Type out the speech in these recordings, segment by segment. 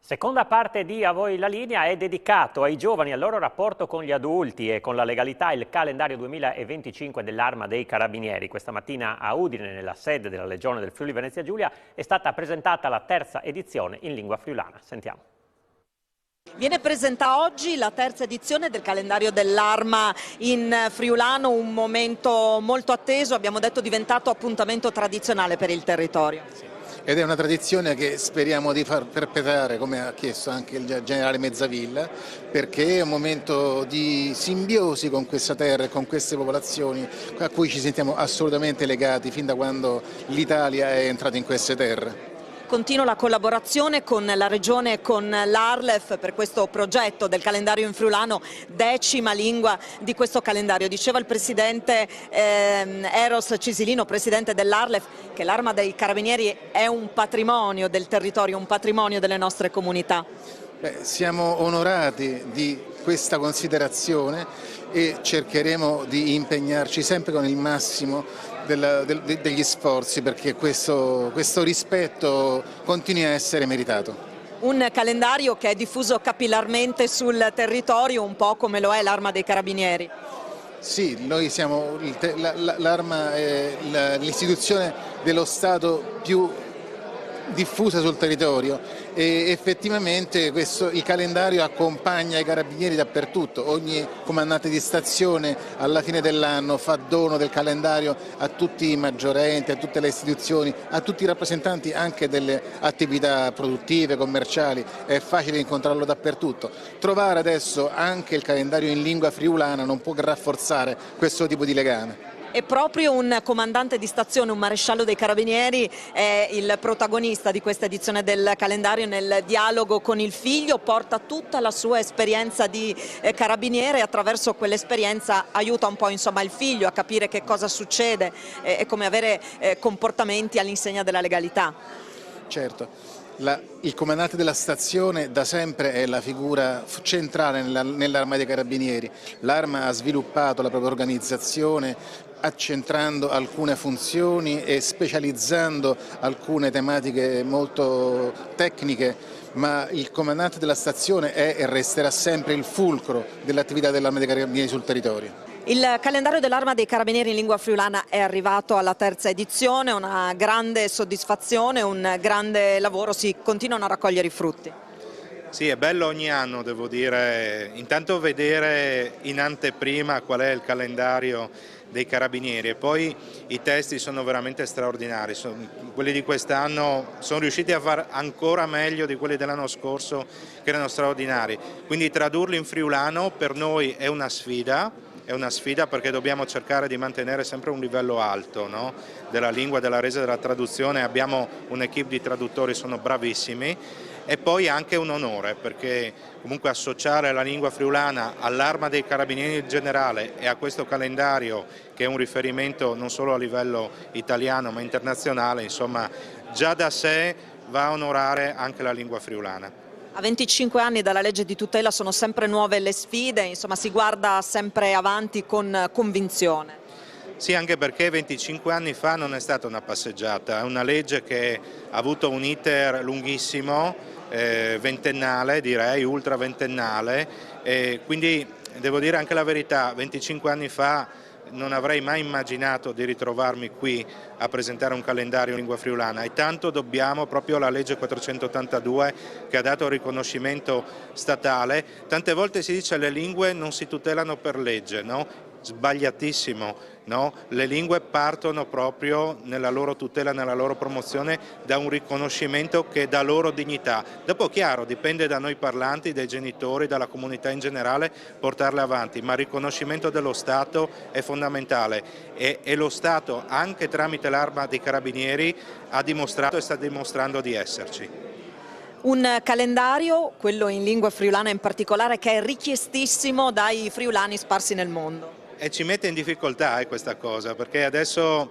Seconda parte di A voi la linea è dedicato ai giovani e al loro rapporto con gli adulti e con la legalità. Il calendario 2025 dell'Arma dei Carabinieri. Questa mattina a Udine, nella sede della Legione del Friuli Venezia Giulia, è stata presentata la terza edizione in lingua friulana. Sentiamo. Viene presentata oggi la terza edizione del calendario dell'Arma in friulano, un momento molto atteso, abbiamo detto diventato appuntamento tradizionale per il territorio. Ed è una tradizione che speriamo di far perpetrare, come ha chiesto anche il generale Mezzavilla, perché è un momento di simbiosi con questa terra e con queste popolazioni a cui ci sentiamo assolutamente legati fin da quando l'Italia è entrata in queste terre. Continua la collaborazione con la Regione e con l'Arlef per questo progetto del calendario in friulano, 10ª lingua di questo calendario. Diceva il presidente Eros Cisilino, presidente dell'Arlef, che l'Arma dei Carabinieri è un patrimonio del territorio, un patrimonio delle nostre comunità. Siamo onorati di questa considerazione e cercheremo di impegnarci sempre con il massimo degli sforzi perché questo rispetto continui a essere meritato. Un calendario che è diffuso capillarmente sul territorio, un po' come lo è l'Arma dei Carabinieri. Sì, noi siamo, l'Arma è l'istituzione dello Stato più diffusa sul territorio e effettivamente il calendario accompagna i carabinieri dappertutto. Ogni comandante di stazione alla fine dell'anno fa dono del calendario a tutti i maggiorenti, a tutte le istituzioni, a tutti i rappresentanti anche delle attività produttive, commerciali. È facile incontrarlo dappertutto. Trovare adesso anche il calendario in lingua friulana non può che rafforzare questo tipo di legame. E proprio un comandante di stazione, un maresciallo dei Carabinieri, è il protagonista di questa edizione del calendario. Nel dialogo con il figlio porta tutta la sua esperienza di carabiniere e attraverso quell'esperienza aiuta un po' il figlio a capire che cosa succede e come avere comportamenti all'insegna della legalità. Certo. Il comandante della stazione da sempre è la figura centrale nell'Arma dei Carabinieri. L'Arma ha sviluppato la propria organizzazione accentrando alcune funzioni e specializzando alcune tematiche molto tecniche, ma il comandante della stazione è e resterà sempre il fulcro dell'attività dell'Arma dei Carabinieri sul territorio. Il calendario dell'Arma dei Carabinieri in lingua friulana è arrivato alla terza edizione, una grande soddisfazione, un grande lavoro, si continuano a raccogliere i frutti. Sì, è bello ogni anno, devo dire, intanto vedere in anteprima qual è il calendario dei Carabinieri e poi i testi sono veramente straordinari, quelli di quest'anno sono riusciti a far ancora meglio di quelli dell'anno scorso che erano straordinari, quindi tradurli in friulano per noi è una sfida perché dobbiamo cercare di mantenere sempre un livello alto, no? Della lingua, della resa, della traduzione, abbiamo un'equipe di traduttori, sono bravissimi e poi anche un onore perché comunque associare la lingua friulana all'Arma dei Carabinieri in generale e a questo calendario che è un riferimento non solo a livello italiano ma internazionale, insomma già da sé va a onorare anche la lingua friulana. A 25 anni dalla legge di tutela sono sempre nuove le sfide, insomma si guarda sempre avanti con convinzione. Sì, anche perché 25 anni fa non è stata una passeggiata, è una legge che ha avuto un iter lunghissimo, ventennale direi, ultra ventennale, quindi devo dire anche la verità, 25 anni fa non avrei mai immaginato di ritrovarmi qui a presentare un calendario in lingua friulana e tanto dobbiamo proprio alla legge 482 che ha dato riconoscimento statale. Tante volte si dice che le lingue non si tutelano per legge, no? Sbagliatissimo, no? Le lingue partono proprio nella loro tutela, nella loro promozione da un riconoscimento che dà loro dignità. Dopo chiaro, dipende da noi parlanti, dai genitori, dalla comunità in generale portarle avanti, ma il riconoscimento dello Stato è fondamentale e lo Stato anche tramite l'Arma dei Carabinieri ha dimostrato e sta dimostrando di esserci. Un calendario, quello in lingua friulana in particolare, che è richiestissimo dai friulani sparsi nel mondo. E ci mette in difficoltà questa cosa, perché adesso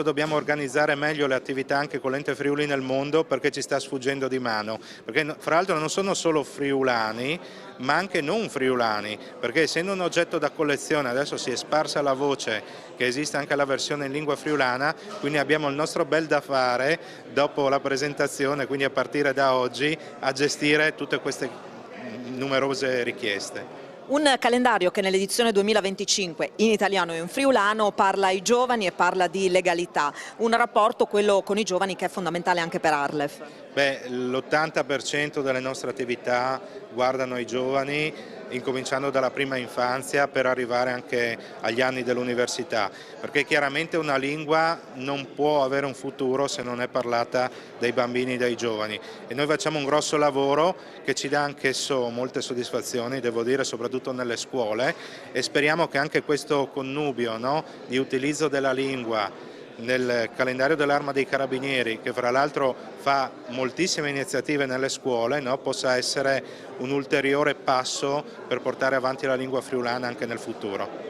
dobbiamo organizzare meglio le attività anche con l'Ente Friuli nel mondo, perché ci sta sfuggendo di mano, perché fra l'altro non sono solo friulani ma anche non friulani, perché essendo un oggetto da collezione adesso si è sparsa la voce che esiste anche la versione in lingua friulana, quindi abbiamo il nostro bel da fare dopo la presentazione, quindi a partire da oggi, a gestire tutte queste numerose richieste. Un calendario che nell'edizione 2025 in italiano e in friulano parla ai giovani e parla di legalità, un rapporto, quello con i giovani, che è fondamentale anche per Arlef. L'80% delle nostre attività guardano i giovani, incominciando dalla prima infanzia per arrivare anche agli anni dell'università, perché chiaramente una lingua non può avere un futuro se non è parlata dai bambini e dai giovani, e noi facciamo un grosso lavoro che ci dà anch'esso molte soddisfazioni, devo dire, soprattutto nelle scuole, e speriamo che anche questo connubio, no, di utilizzo della lingua nel calendario dell'Arma dei Carabinieri, che fra l'altro fa moltissime iniziative nelle scuole, no, possa essere un ulteriore passo per portare avanti la lingua friulana anche nel futuro.